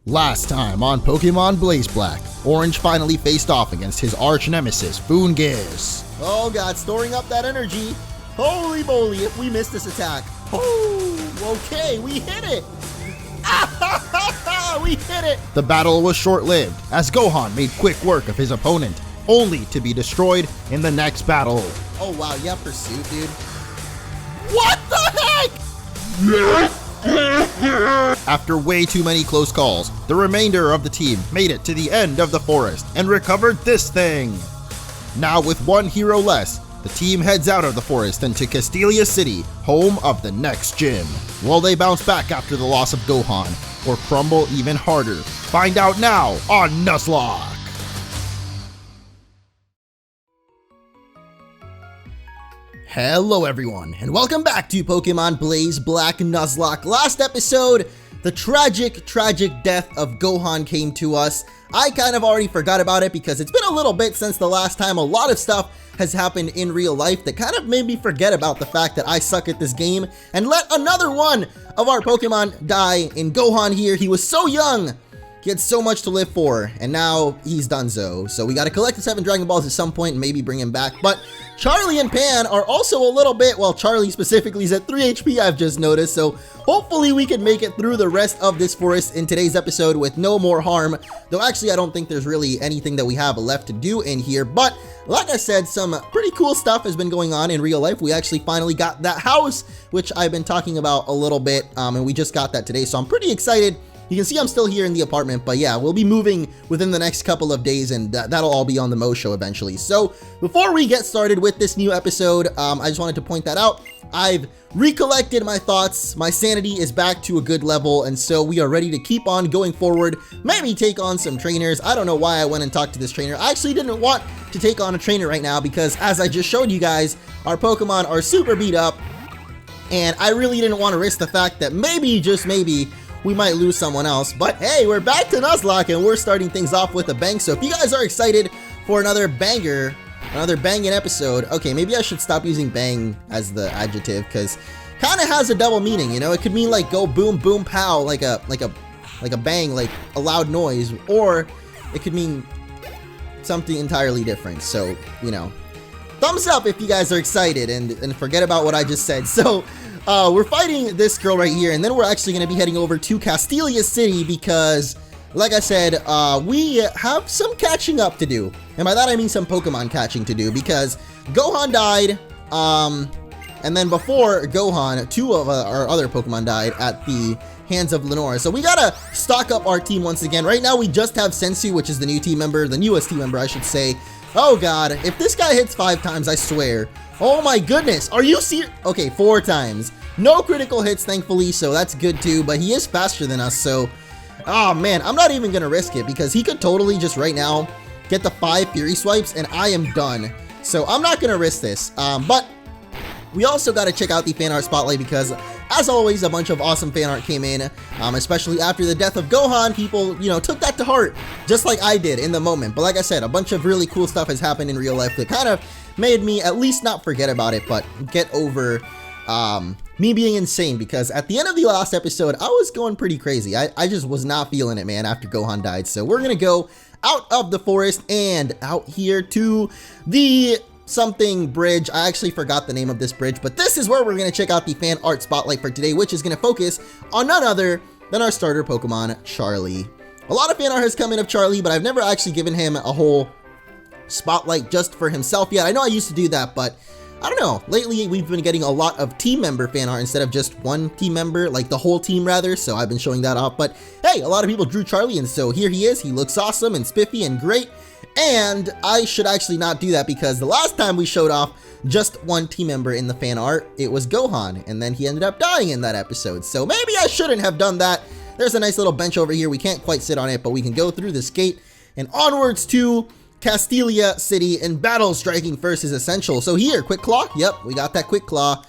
Last time on Pokemon Blaze Black, Orange finally faced off against his arch nemesis, Foongiz. Oh god, storing up that energy. Holy moly, if we miss this attack. Oh, okay, we hit it. We hit it. The battle was short-lived, as Gohan made quick work of his opponent, only to be destroyed in the next battle. Oh wow, yeah, Pursuit, dude. What the heck? After way too many close calls, the remainder of the team made it to the end of the forest and recovered this thing. Now with one hero less, the team heads out of the forest and to Castelia City, home of the next gym. Will they bounce back after the loss of Gohan, or crumble even harder? Find out now on Nuzlocke. Hello everyone, and welcome back to Pokemon Blaze Black Nuzlocke. Last episode, the tragic death of Gohan came to us. I kind of already forgot about it because it's been a little bit since the last time. A lot of stuff has happened in real life that kind of made me forget about the fact that I suck at this game and let another one of our Pokemon die in Gohan here. He was so young. He had so much to live for, and now he's donezo. So we gotta collect the 7 Dragon Balls at some point and maybe bring him back. But Charlie and Pan are also a little bit, well, Charlie specifically is at 3 HP, I've just noticed. So hopefully we can make it through the rest of this forest in today's episode with no more harm. Though actually, I don't think there's really anything that we have left to do in here. But like I said, some pretty cool stuff has been going on in real life. We actually finally got that house, which I've been talking about a little bit, and we just got that today. So I'm pretty excited. You can see I'm still here in the apartment, but yeah, we'll be moving within the next couple of days, and that'll all be on the Mo Show eventually. So before we get started with this new episode, I just wanted to point that out. I've recollected my thoughts. My sanity is back to a good level, and so we are ready to keep on going forward. Maybe take on some trainers. I don't know why I went and talked to this trainer. I actually didn't want to take on a trainer right now because, as I just showed you guys, our Pokemon are super beat up, and I really didn't want to risk the fact that maybe, just maybe, we might lose someone else. But hey, we're back to Nuzlocke and we're starting things off with a bang. So if you guys are excited for another banger, another banging episode, okay, maybe I should stop using bang as the adjective because kind of has a double meaning, you know? It could mean like go boom boom pow, like a bang, like a loud noise, or it could mean something entirely different. So, you know, thumbs up if you guys are excited and forget about what I just said. So we're fighting this girl right here, and then we're actually going to be heading over to Castelia City because, like I said, we have some catching up to do. And by that I mean some Pokemon catching to do because Gohan died, and then before Gohan, 2 of our other Pokemon died at the hands of Lenora. So we gotta stock up our team once again. Right now we just have Sensu, which is the new team member, the newest team member I should say. Oh god, if this guy hits 5 times, I swear. Oh my goodness, are you serious? Okay, 4 times. No critical hits, thankfully, so that's good too, but he is faster than us, so... Oh man, I'm not even gonna risk it, because he could totally just right now get the 5 Fury Swipes, and I am done. So I'm not gonna risk this, but we also gotta check out the fan art spotlight, because as always, a bunch of awesome fan art came in, especially after the death of Gohan. People, you know, took that to heart, just like I did in the moment. But like I said, a bunch of really cool stuff has happened in real life that kind of made me at least not forget about it, but get over me being insane, because at the end of the last episode, I was going pretty crazy. I just was not feeling it, man, after Gohan died. So we're gonna go out of the forest and out here to the something bridge. I actually forgot the name of this bridge, but this is where we're going to check out the fan art spotlight for today, which is going to focus on none other than our starter Pokemon, Charlie. A lot of fan art has come in of Charlie, but I've never actually given him a whole spotlight just for himself yet. I know I used to do that, but I don't know. Lately, we've been getting a lot of team member fan art instead of just one team member, like the whole team rather, so I've been showing that off. But hey, a lot of people drew Charlie, and so here he is. He looks awesome and spiffy and great. And I should actually not do that because the last time we showed off just one team member in the fan art, it was Gohan, and then he ended up dying in that episode. So maybe I shouldn't have done that. There's a nice little bench over here. We can't quite sit on it, but we can go through this gate and onwards to Castelia City, and battle striking first is essential. So here, Quick Claw. Yep, we got that Quick Claw.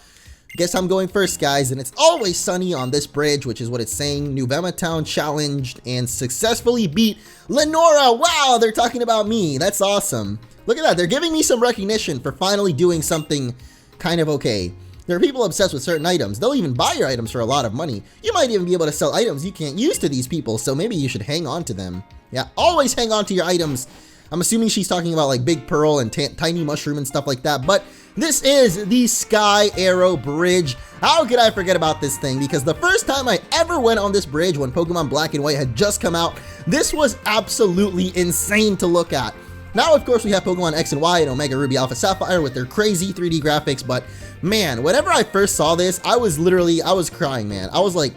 Guess I'm going first, guys, and it's always sunny on this bridge, which is what it's saying. New Vema Town challenged and successfully beat Lenora. Wow, they're talking about me. That's awesome. Look at that. They're giving me some recognition for finally doing something kind of okay. There are people obsessed with certain items. They'll even buy your items for a lot of money. You might even be able to sell items you can't use to these people, so maybe you should hang on to them. Yeah, always hang on to your items. I'm assuming she's talking about like Big Pearl and Tiny Mushroom and stuff like that, but this is the Sky Arrow Bridge. How could I forget about this thing? Because the first time I ever went on this bridge when Pokemon Black and White had just come out, this was absolutely insane to look at. Now, of course, we have Pokemon X and Y and Omega Ruby Alpha Sapphire with their crazy 3D graphics, but man, whenever I first saw this, I was crying, man. I was like,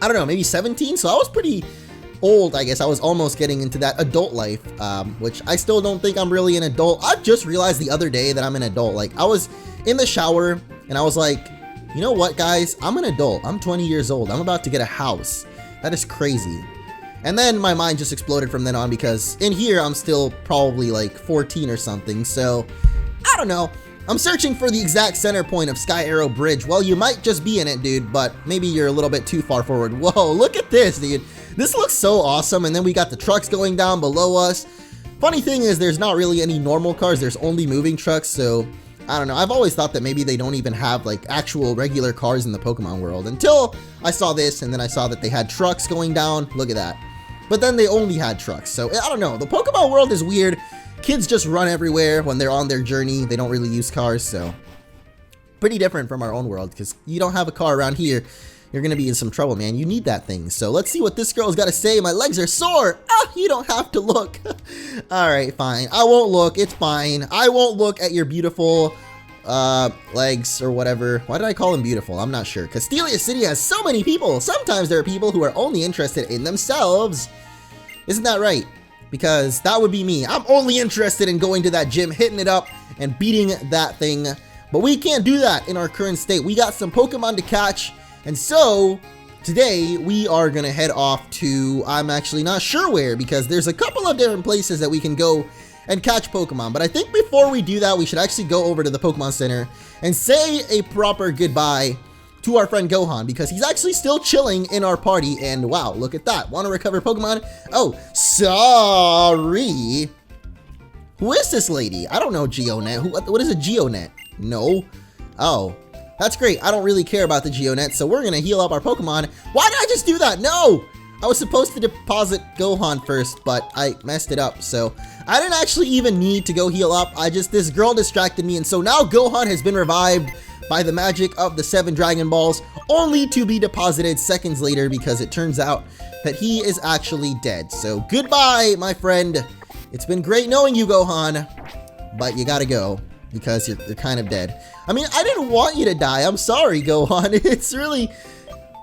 I don't know, maybe 17, so I was pretty old, I guess. I was almost getting into that adult life, which I still don't think I'm really an adult. I just realized the other day that I'm an adult. Like, I was in the shower, and I was like, you know what, guys? I'm an adult. I'm 20 years old. I'm about to get a house. That is crazy. And then my mind just exploded from then on, because in here, I'm still probably like 14 or something, so I don't know. I'm searching for the exact center point of Sky Arrow Bridge. Well, you might just be in it, dude, but maybe you're a little bit too far forward. Whoa, look at this, dude. This looks so awesome, and then we got the trucks going down below us. Funny thing is, there's not really any normal cars, there's only moving trucks, so I don't know. I've always thought that maybe they don't even have like actual regular cars in the Pokemon world until I saw this, and then I saw that they had trucks going down. Look at that. But then they only had trucks, so I don't know. The Pokemon world is weird. Kids just run everywhere when they're on their journey. They don't really use cars, so pretty different from our own world, because you don't have a car around here, you're gonna be in some trouble, man. You need that thing. So let's see what this girl's got to say. My legs are sore. Ah, you don't have to look. All right, fine. I won't look. It's fine. I won't look at your beautiful legs or whatever. Why did I call them beautiful? I'm not sure. Castelia City has so many people. Sometimes there are people who are only interested in themselves. Isn't that right? Because that would be me. I'm only interested in going to that gym, hitting it up, and beating that thing. But we can't do that in our current state. We got some Pokemon to catch. And so, today, we are going to head off to, I'm actually not sure where, because there's a couple of different places that we can go and catch Pokemon. But I think before we do that, we should actually go over to the Pokemon Center and say a proper goodbye to our friend Gohan, because he's actually still chilling in our party. And wow, look at that. Want to recover Pokemon? Oh, sorry. Who is this lady? I don't know Geonet. What is a Geonet? No. Oh, that's great. I don't really care about the Geonet, so we're going to heal up our Pokemon. Why did I just do that? No! I was supposed to deposit Gohan first, but I messed it up, so I didn't actually even need to go heal up. This girl distracted me, and so now Gohan has been revived by the magic of the 7 Dragon Balls, only to be deposited seconds later, because it turns out that he is actually dead. So goodbye, my friend. It's been great knowing you, Gohan, but you gotta go, because you're kind of dead. I mean, I didn't want you to die. I'm sorry, Gohan. It's really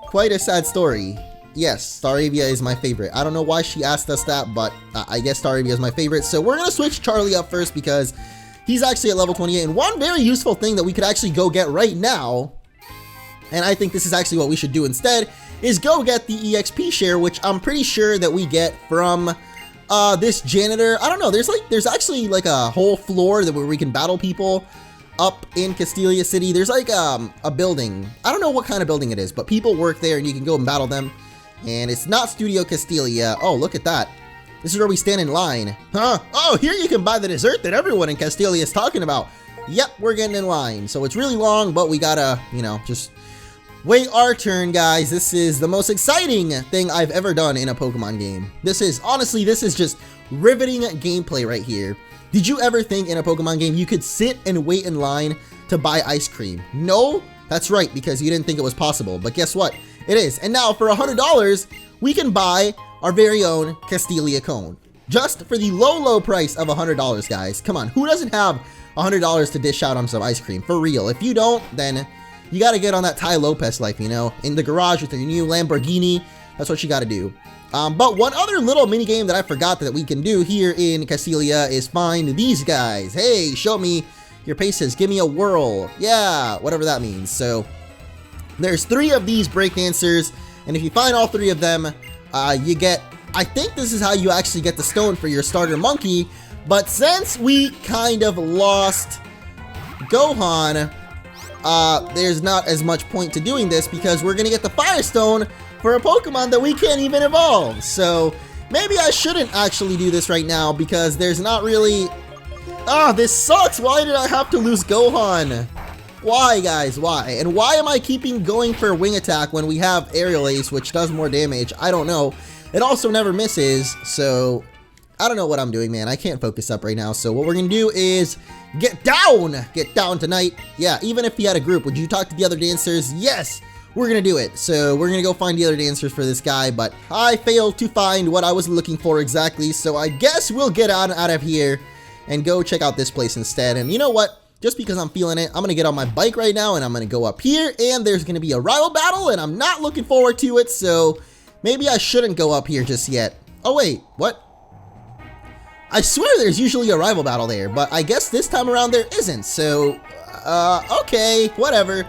quite a sad story. Yes, Staravia is my favorite. I don't know why she asked us that, but I guess Staravia is my favorite. So we're gonna switch Charlie up first, because he's actually at level 28. And one very useful thing that we could actually go get right now, and I think this is actually what we should do instead, is go get the EXP share, which I'm pretty sure that we get from this janitor. I don't know, there's actually like a whole floor where we can battle people up in Castelia City. There's like a building. I don't know what kind of building it is, but people work there and you can go and battle them. And it's not Studio Castelia. Oh, look at that. This is where we stand in line. Huh? Oh, here you can buy the dessert that everyone in Castelia is talking about. Yep, we're getting in line. So it's really long, but we gotta, you know, just wait our turn, guys. This is the most exciting thing I've ever done in a Pokemon game. Honestly, this is just riveting gameplay right here. Did you ever think in a Pokemon game you could sit and wait in line to buy ice cream? No? That's right, because you didn't think it was possible. But guess what? It is. And now for $100, we can buy our very own Castelia Cone. Just for the low, low price of $100, guys. Come on, who doesn't have $100 to dish out on some ice cream? For real. If you don't, then you gotta get on that Ty Lopez life, you know? In the garage with your new Lamborghini. That's what you gotta do. But one other little mini game that I forgot that we can do here in Castelia is find these guys. Hey, show me your paces. Give me a whirl. Yeah, whatever that means. So there's 3 of these breakdancers, and if you find all 3 of them, you get, I think this is how you actually get the stone for your starter monkey. But since we kind of lost Gohan, there's not as much point to doing this, because we're gonna get the Firestone for a Pokemon that we can't even evolve. So maybe I shouldn't actually do this right now, because there's not really... Ah, this sucks! Why did I have to lose Gohan? Why, guys? Why? And why am I keeping going for wing attack when we have aerial ace, which does more damage? I don't know. It also never misses, so I don't know what I'm doing, man. I can't focus up right now. So what we're gonna do is get down tonight. Yeah, even if he had a group, would you talk to the other dancers? Yes, we're gonna do it. So we're gonna go find the other dancers for this guy, but I failed to find what I was looking for exactly. So I guess we'll get out of here and go check out this place instead. And you know what? Just because I'm feeling it, I'm gonna get on my bike right now and I'm gonna go up here, and there's gonna be a rival battle, and I'm not looking forward to it. So maybe I shouldn't go up here just yet. Oh wait, what? I swear there's usually a rival battle there, but I guess this time around there isn't. So, okay, whatever.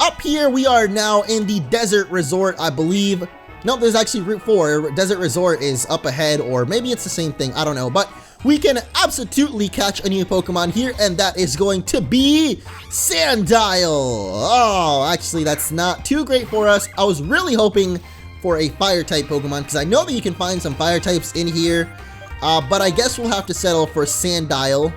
Up here, we are now in the Desert Resort, I believe. Nope, there's actually Route 4. Desert Resort is up ahead, or maybe it's the same thing. I don't know, but we can absolutely catch a new Pokemon here, and that is going to be Sandile. Oh, actually, that's not too great for us. I was really hoping for a Fire-type Pokemon, because I know that you can find some Fire types in here. But I guess we'll have to settle for Sandile.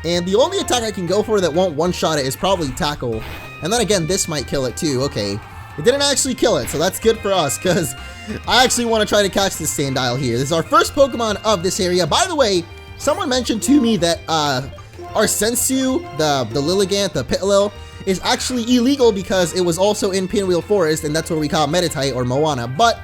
And the only attack I can go for that won't one-shot it is probably Tackle. And then again, this might kill it too. Okay, it didn't actually kill it, so that's good for us, because I actually want to try to catch this Sandile here. This is our first Pokemon of this area. By the way, someone mentioned to me that our Sensu, the Lilligant, the Pitlil, is actually illegal because it was also in Pinwheel Forest, and that's where we caught Meditite or Moana. But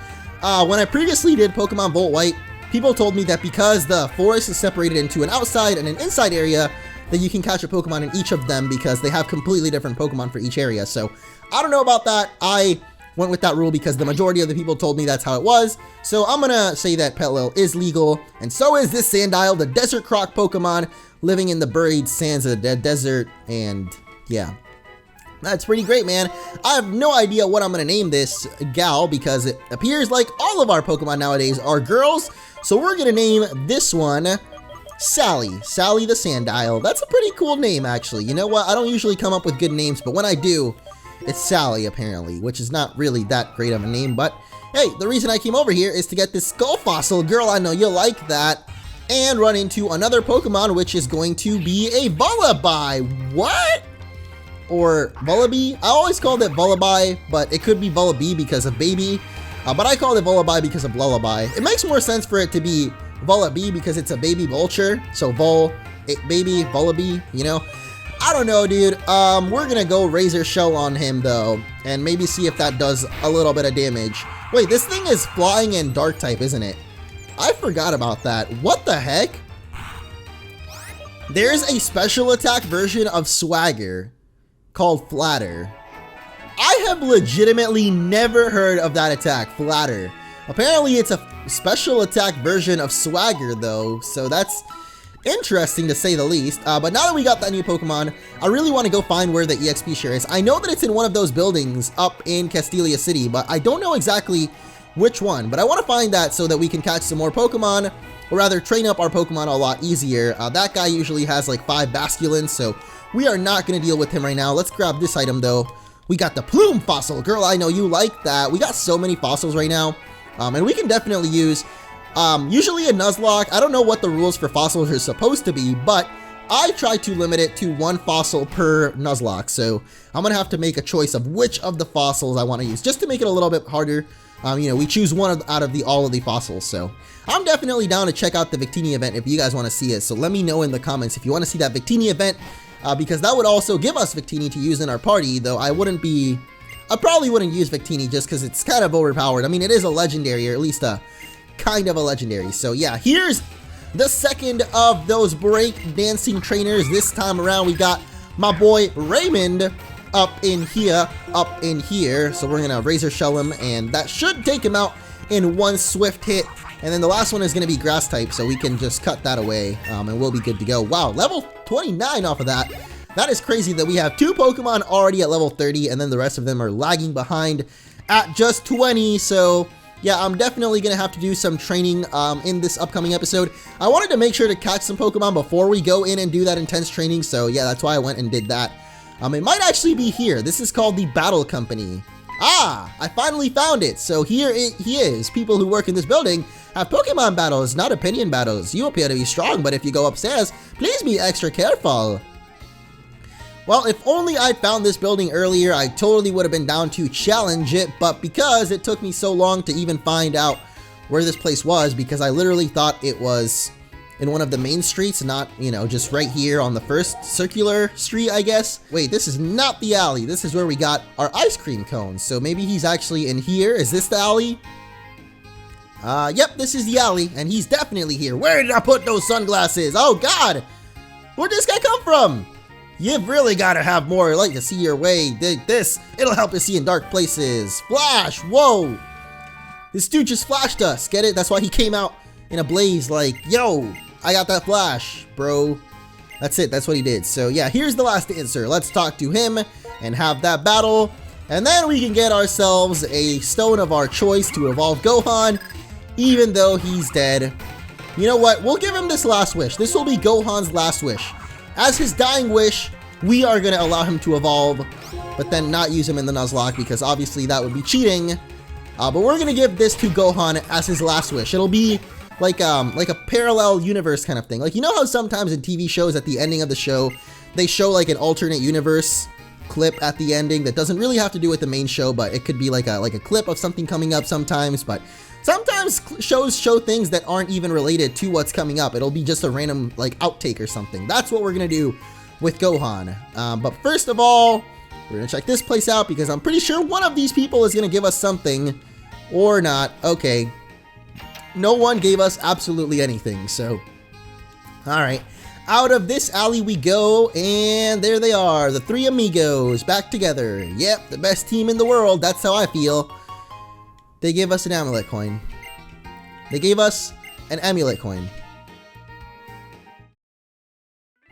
when I previously did Pokemon Volt White, people told me that because the forest is separated into an outside and an inside area, that you can catch a Pokemon in each of them because they have completely different Pokemon for each area. So I don't know about that. I went with that rule because the majority of the people told me that's how it was. So I'm gonna say that Petlil is legal, and so is this Sandile, the Desert Croc Pokemon living in the buried sands of the desert. And yeah, that's pretty great, man. I have no idea what I'm gonna name this gal because it appears like all of our Pokemon nowadays are girls. So we're gonna name this one Sally the Sandile. That's a pretty cool name, actually. You know what? I don't usually come up with good names, but when I do, it's Sally, apparently, which is not really that great of a name. But hey, the reason I came over here is to get this Skull Fossil. Girl, I know you'll like that. And run into another Pokemon, which is going to be a Vullaby. What? Or Vullaby? I always called it Vullaby, but it could be Vullaby because of baby. But I called it Vullaby because of Lullaby. It makes more sense for it to be Vullaby because it's a baby vulture. So baby, Vullaby, you know? I don't know, dude. We're gonna go Razor Shell on him, though, and maybe see if that does a little bit of damage. Wait, this thing is flying and dark type, isn't it? I forgot about that. What the heck? There's a special attack version of Swagger called Flatter. I have legitimately never heard of that attack, Flatter. Apparently it's a special attack version of Swagger though, so that's interesting to say the least. But now that we got that new Pokemon, I really want to go find where the EXP share is. I know that it's in one of those buildings up in Castelia City, but I don't know exactly which one. But I want to find that so that we can catch some more Pokemon, or rather train up our Pokemon a lot easier. That guy usually has like 5 Basculins, so we are not going to deal with him right now. Let's grab this item though. We got the Plume Fossil. Girl, I know you like that. We got so many fossils right now. And we can definitely use, usually in Nuzlocke, I don't know what the rules for fossils are supposed to be, but I try to limit it to 1 fossil per Nuzlocke. So I'm going to have to make a choice of which of the fossils I want to use, just to make it a little bit harder. You know, we choose one out of all of the fossils. So I'm definitely down to check out the Victini event if you guys want to see it. So let me know in the comments if you want to see that Victini event. Because that would also give us Victini to use in our party, though I probably wouldn't use Victini just because it's kind of overpowered. I mean, it is a legendary, or at least a kind of a legendary. So yeah, here's the second of those break dancing trainers. This time around, we got my boy Raymond up in here. So we're gonna Razor Shell him, and that should take him out in 1 swift hit. And then the last one is going to be grass type, so we can just cut that away, and we'll be good to go. Wow, level 29 off of that. That is crazy that we have 2 Pokemon already at level 30, and then the rest of them are lagging behind at just 20. So yeah, I'm definitely going to have to do some training in this upcoming episode. I wanted to make sure to catch some Pokemon before we go in and do that intense training, so yeah, that's why I went and did that. It might actually be here. This is called the Battle Company. Ah, I finally found it. So here he is. People who work in this building have Pokemon battles, not opinion battles. You appear to be strong, but if you go upstairs, please be extra careful. Well, if only I'd found this building earlier, I totally would have been down to challenge it, but because it took me so long to even find out where this place was, because I literally thought it was in one of the main streets, not, you know, just right here on the first circular street, I guess. Wait, this is not the alley. This is where we got our ice cream cones. So maybe he's actually in here. Is this the alley? Yep, this is the alley, and he's definitely here. Where did I put those sunglasses? Oh, God! Where'd this guy come from? You've really got to have more light to see your way. It'll help you see in dark places. Flash! Whoa! This dude just flashed us. Get it? That's why he came out in a blaze like, yo, I got that flash, bro. That's it. That's what he did. So, yeah, here's the last answer. Let's talk to him and have that battle. And then we can get ourselves a stone of our choice to evolve Gohan, even though he's dead. You know what? We'll give him this last wish. This will be Gohan's last wish. As his dying wish, we are going to allow him to evolve, but then not use him in the Nuzlocke because obviously that would be cheating. But we're going to give this to Gohan as his last wish. It'll be like a parallel universe kind of thing. Like, you know how sometimes in TV shows at the ending of the show, they show like an alternate universe clip at the ending that doesn't really have to do with the main show, but it could be like a clip of something coming up sometimes. But sometimes shows show things that aren't even related to what's coming up. It'll be just a random like outtake or something. That's what we're gonna do with Gohan. But first of all, we're gonna check this place out because I'm pretty sure one of these people is gonna give us something or not. Okay, no one gave us absolutely anything. So, all right. Out of this alley we go, and there they are, the three amigos back together. Yep, the best team in the world. That's how I feel. They gave us an amulet coin. They gave us an amulet coin.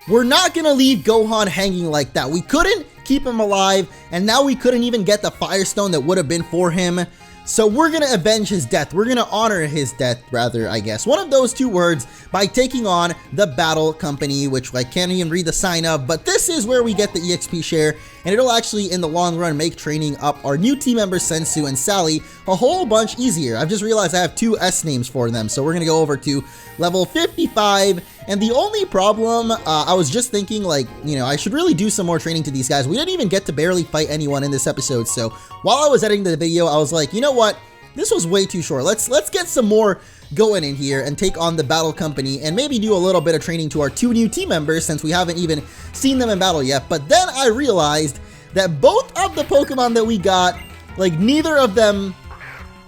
We're not gonna leave Gohan hanging like that. We couldn't keep him alive, and now we couldn't even get the Fire Stone that would have been for him. So we're gonna avenge his death. We're gonna honor his death, rather, I guess. One of those two words, by taking on the Battle Company, which I can't even read the sign of, but this is where we get the EXP share, and it'll actually, in the long run, make training up our new team members, Sensu and Sally, a whole bunch easier. I've just realized I have two S names for them, so we're gonna go over to level 55, and the only problem, I was just thinking, like, you know, I should really do some more training to these guys. We didn't even get to barely fight anyone in this episode, so while I was editing the video, I was like, you know what? This was way too short. Let's get some more going in here and take on the Battle Company and maybe do a little bit of training to our two new team members since we haven't even seen them in battle yet. But then I realized that both of the Pokemon that we got, like, neither of them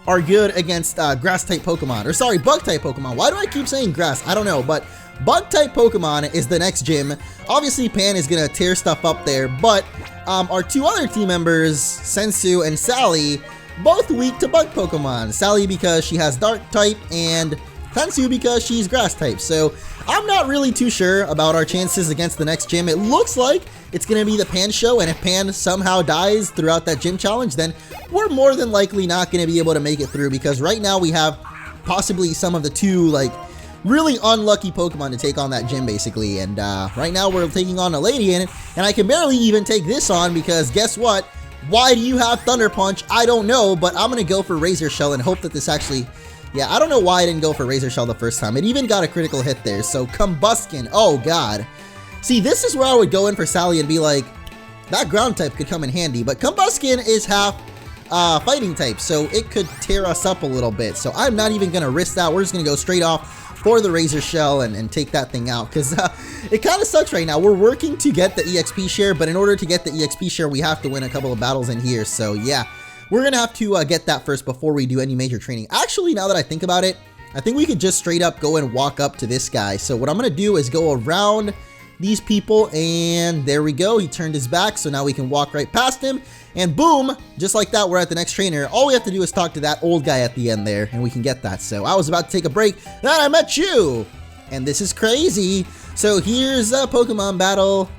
are good against grass-type Pokemon. Or sorry, bug-type Pokemon. Why do I keep saying grass? I don't know, but bug-type Pokemon is the next gym. Obviously, Pan is going to tear stuff up there, but our two other team members, Sensu and Sally, both weak to bug Pokemon. Sally because she has dark type, and Sensu because she's grass type. So I'm not really too sure about our chances against the next gym. It looks like it's going to be the Pan show, and if Pan somehow dies throughout that gym challenge, then we're more than likely not going to be able to make it through, because right now we have possibly some of the two, like, really unlucky Pokemon to take on that gym, basically. And right now we're taking on a Ladian, and I can barely even take this on because guess what? Why do you have Thunder Punch? I don't know, but I'm going to go for Razor Shell and hope that this actually... Yeah, I don't know why I didn't go for Razor Shell the first time. It even got a critical hit there. So Combuskin. Oh, God. See, this is where I would go in for Sally and be like, that ground type could come in handy. But Combuskin is half fighting type, so it could tear us up a little bit. So I'm not even going to risk that. We're just going to go straight off for the Razor Shell and take that thing out, because it kind of sucks right now. We're working to get the EXP share, but in order to get the EXP share, we have to win a couple of battles in here. So yeah, we're going to have to get that first before we do any major training. Actually, now that I think about it, I think we could just straight up go and walk up to this guy. So what I'm going to do is go around these people, and there we go. He turned his back, so now we can walk right past him, and boom, just like that, we're at the next trainer. All we have to do is talk to that old guy at the end there, and we can get that. So I was about to take a break, then I met you, and this is crazy. So here's a Pokemon battle.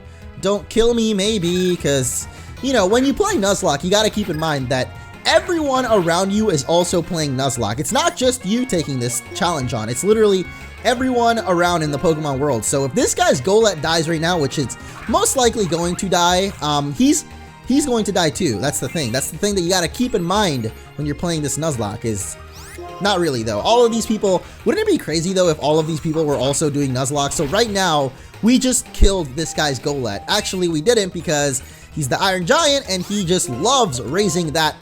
Don't kill me, maybe, because, you know, when you play Nuzlocke, you got to keep in mind that everyone around you is also playing Nuzlocke. It's not just you taking this challenge on. It's literally everyone around in the Pokemon world. So if this guy's Golett dies right now, which is most likely going to die, he's going to die too. That's the thing. That's the thing that you got to keep in mind when you're playing this Nuzlocke is Not really, though. All of these people... Wouldn't it be crazy, though, if all of these people were also doing Nuzlocke? So right now, we just killed this guy's Golett. Actually, we didn't because he's the Iron Giant, and he just loves raising that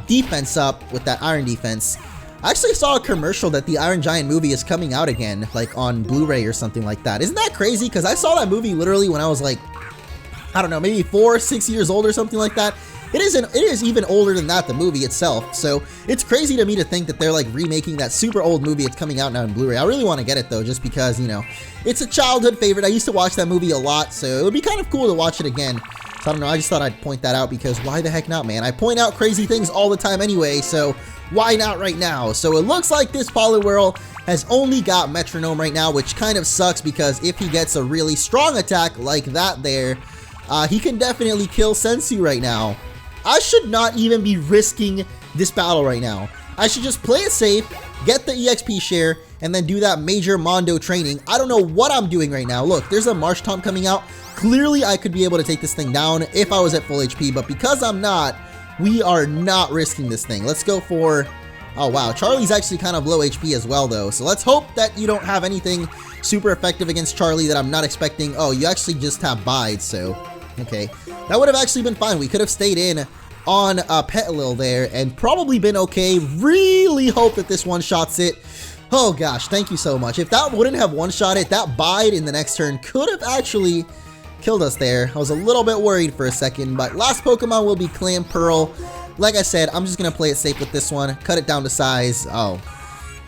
defense up with that Iron defense. I actually saw a commercial that the Iron Giant movie is coming out again, like on Blu-ray or something like that. Isn't that crazy? Because I saw that movie literally when I was like, I don't know, maybe 4 or 6 years old or something like that. It is even older than that, the movie itself. So it's crazy to me to think that they're like remaking that super old movie. It's coming out now in Blu-ray. I really want to get it though, just because, you know, it's a childhood favorite. I used to watch that movie a lot, so it would be kind of cool to watch it again. So I don't know, I just thought I'd point that out because why the heck not, man? I point out crazy things all the time anyway, so why not right now? So it looks like this Poliwhirl has only got Metronome right now, which kind of sucks because if he gets a really strong attack like that there, he can definitely kill Sensu right now. I should not even be risking this battle right now. I should just play it safe, get the EXP share, and then do that major Mondo training. I don't know what I'm doing right now. Look, there's a Marshtomp coming out. Clearly, I could be able to take this thing down if I was at full HP, but because I'm not, we are not risking this thing. Let's go for... Oh, wow. Charlie's actually kind of low HP as well, though. So let's hope that you don't have anything super effective against Charlie that I'm not expecting. Oh, you actually just have Bide, so... Okay. That would have actually been fine. We could have stayed in on Petilil there and probably been okay. Really hope that this one-shots it. Oh, gosh. Thank you so much. If that wouldn't have one-shot it, that Bide in the next turn could have actually killed us there. I was a little bit worried for a second, but last Pokemon will be Clamperl. Like I said, I'm just going to play it safe with this one. Cut it down to size. Oh.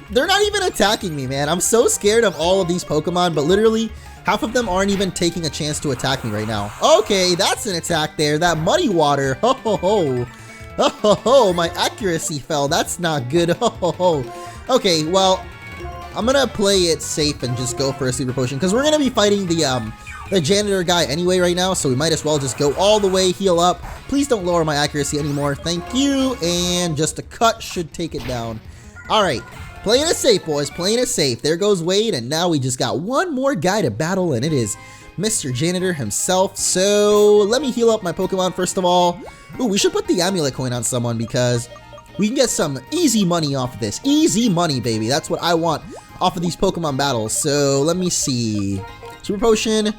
They're not even attacking me, man. I'm so scared of all of these Pokemon, but literally... half of them aren't even taking a chance to attack me right now. Okay, that's an attack there. That Muddy Water. Ho, ho, ho. Ho, ho, ho. My accuracy fell. That's not good. Ho, ho, ho. Okay, well, I'm going to play it safe and just go for a Super Potion because we're going to be fighting the janitor guy anyway right now, so we might as well just go all the way, heal up. Please don't lower my accuracy anymore. Thank you. And just a cut should take it down. All right. Playing it safe, boys. Playing it safe. There goes Wade, and now we just got one more guy to battle, and it is Mr. Janitor himself. So let me heal up my Pokemon first of all. Ooh, we should put the Amulet Coin on someone because we can get some easy money off of this. Easy money, baby. That's what I want off of these Pokemon battles. So let me see. Super Potion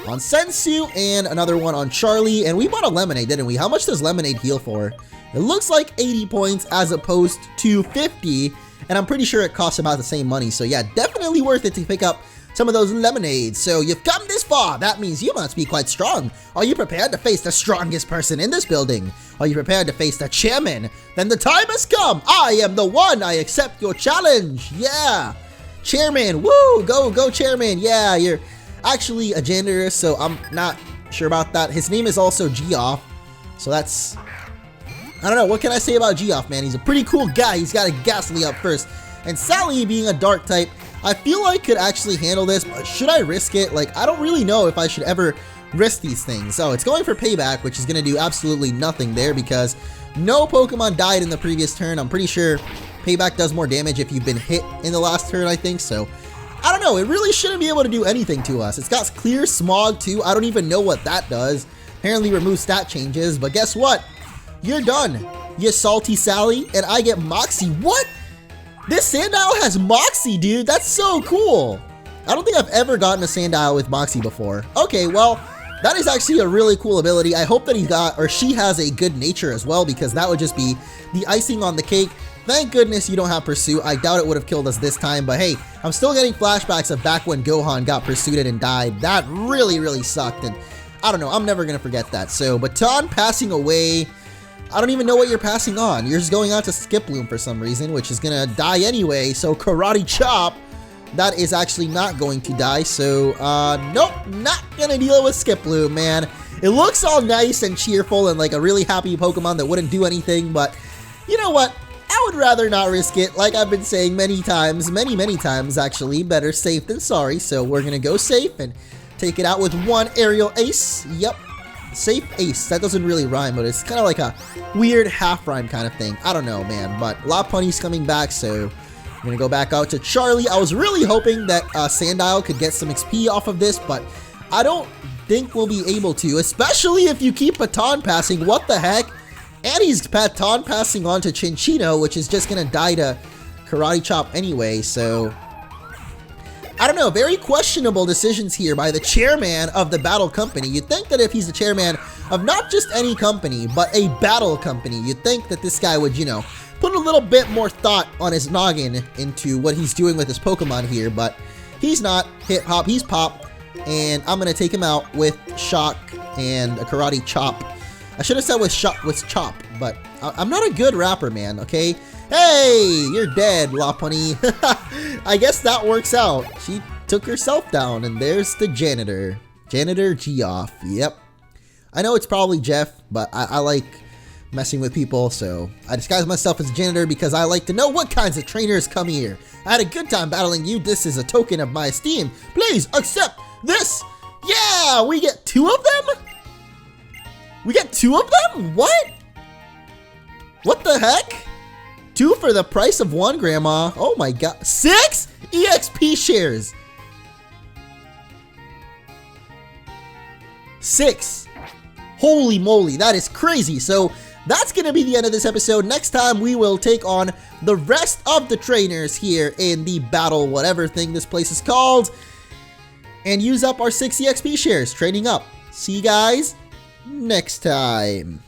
on Sensu and another one on Charlie. And we bought a Lemonade, didn't we? How much does Lemonade heal for? It looks like 80 points as opposed to 50. And I'm pretty sure it costs about the same money. So yeah, definitely worth it to pick up some of those lemonades. So you've come this far. That means you must be quite strong. Are you prepared to face the strongest person in this building? Are you prepared to face the chairman? Then the time has come. I am the one. I accept your challenge. Yeah. Chairman. Woo. Go chairman. Yeah, you're actually a janitor, so I'm not sure about that. His name is also Geoff. So that's... I don't know, what can I say about Geoff, man? He's a pretty cool guy. He's got a Ghastly up first. And Sally, being a dark type, I feel like could actually handle this, but should I risk it? Like, I don't really know if I should ever risk these things. So it's going for Payback, which is going to do absolutely nothing there because no Pokemon died in the previous turn. I'm pretty sure Payback does more damage if you've been hit in the last turn, I think. So, I don't know. It really shouldn't be able to do anything to us. It's got Clear Smog, too. I don't even know what that does. Apparently removes stat changes, but guess what? You're done, you salty Sally, and I get Moxie. What? This Sandile has Moxie, dude. That's so cool. I don't think I've ever gotten a Sandile with Moxie before. Okay, well, that is actually a really cool ability. I hope that he got, or she has a good nature as well, because that would just be the icing on the cake. Thank goodness you don't have Pursuit. I doubt it would have killed us this time, but hey, I'm still getting flashbacks of back when Gohan got pursued and died. That really, really sucked, and I don't know. I'm never going to forget that. So, Baton passing away. I don't even know what you're passing on. You're just going out to Skiploom for some reason, which is gonna die anyway. So Karate Chop, that is actually not going to die. So, nope, not gonna deal with Skiploom, man. It looks all nice and cheerful and like a really happy Pokemon that wouldn't do anything, but you know what? I would rather not risk it. Like I've been saying many times, many times actually, better safe than sorry. So we're gonna go safe and take it out with one Aerial Ace. Yep. Safe Ace. That doesn't really rhyme, but it's kind of like a weird half rhyme kind of thing. I don't know, man, but Lopunny's coming back, so I'm gonna go back out to Charlie. I was really hoping that Sandile could get some XP off of this, but I don't think we'll be able to, especially if you keep Baton passing. What the heck? And he's baton passing on to Chinchino, which is just gonna die to Karate Chop anyway, so... I don't know, very questionable decisions here by the chairman of the battle company. You'd think that if he's the chairman of not just any company, but a battle company, you'd think that this guy would, you know, put a little bit more thought on his noggin into what he's doing with his Pokemon here, but he's not. Hip Hop, he's Pop, and I'm gonna take him out with Shock and a Karate Chop. I should have said with Chop, but I'm not a good rapper, man, okay? Hey, you're dead, Lopunny. I guess that works out. She took herself down, and there's the janitor. Janitor Geoff, yep. I know it's probably Jeff, but I like messing with people, so I disguise myself as a janitor because I like to know what kinds of trainers come here. I had a good time battling you. This is a token of my esteem. Please accept this. Yeah, we get 2 of them? We get 2 of them? What? What the heck? 2 for the price of 1, Grandma. Oh my god. 6 EXP shares. 6. Holy moly, that is crazy. So that's going to be the end of this episode. Next time we will take on the rest of the trainers here in the battle, whatever thing this place is called, and use up our 6 EXP shares, training up. See you guys next time.